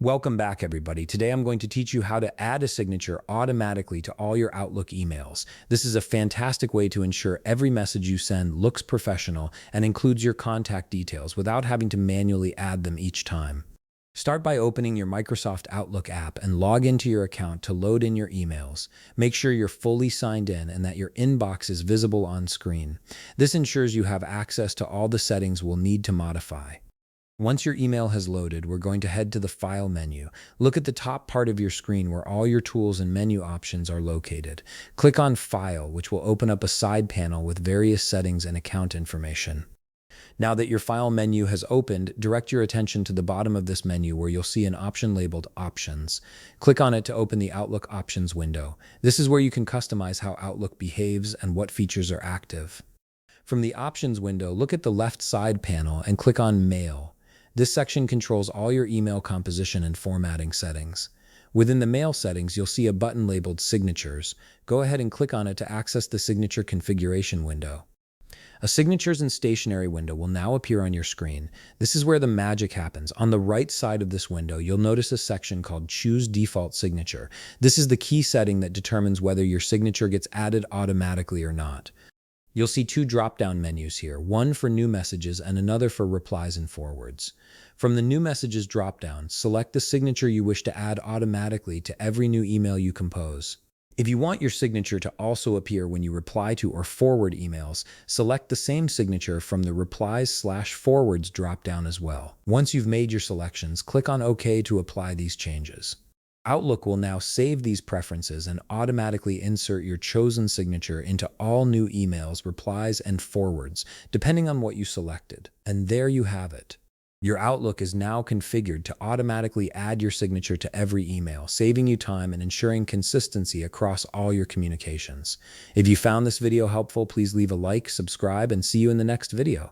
Welcome back, everybody. Today I'm going to teach you how to add a signature automatically to all your Outlook emails. This is a fantastic way to ensure every message you send looks professional and includes your contact details without having to manually add them each time. Start by opening your Microsoft Outlook app and log into your account to load in your emails. Make sure you're fully signed in and that your inbox is visible on screen. This ensures you have access to all the settings we'll need to modify. Once your email has loaded, we're going to head to the File menu. Look at the top part of your screen where all your tools and menu options are located. Click on File, which will open up a side panel with various settings and account information. Now that your File menu has opened, direct your attention to the bottom of this menu where you'll see an option labeled Options. Click on it to open the Outlook Options window. This is where you can customize how Outlook behaves and what features are active. From the Options window, look at the left side panel and click on Mail. This section controls all your email composition and formatting settings. Within the Mail settings, you'll see a button labeled Signatures. Go ahead and click on it to access the signature configuration window. A Signatures and Stationery window will now appear on your screen. This is where the magic happens. On the right side of this window, you'll notice a section called Choose Default Signature. This is the key setting that determines whether your signature gets added automatically or not. You'll see two drop-down menus here, one for new messages and another for replies and forwards. From the new messages drop-down, select the signature you wish to add automatically to every new email you compose. If you want your signature to also appear when you reply to or forward emails, select the same signature from the Replies/Forwards drop-down as well. Once you've made your selections, click on OK to apply these changes. Outlook will now save these preferences and automatically insert your chosen signature into all new emails, replies, and forwards, depending on what you selected. And there you have it. Your Outlook is now configured to automatically add your signature to every email, saving you time and ensuring consistency across all your communications. If you found this video helpful, please leave a like, subscribe, and see you in the next video.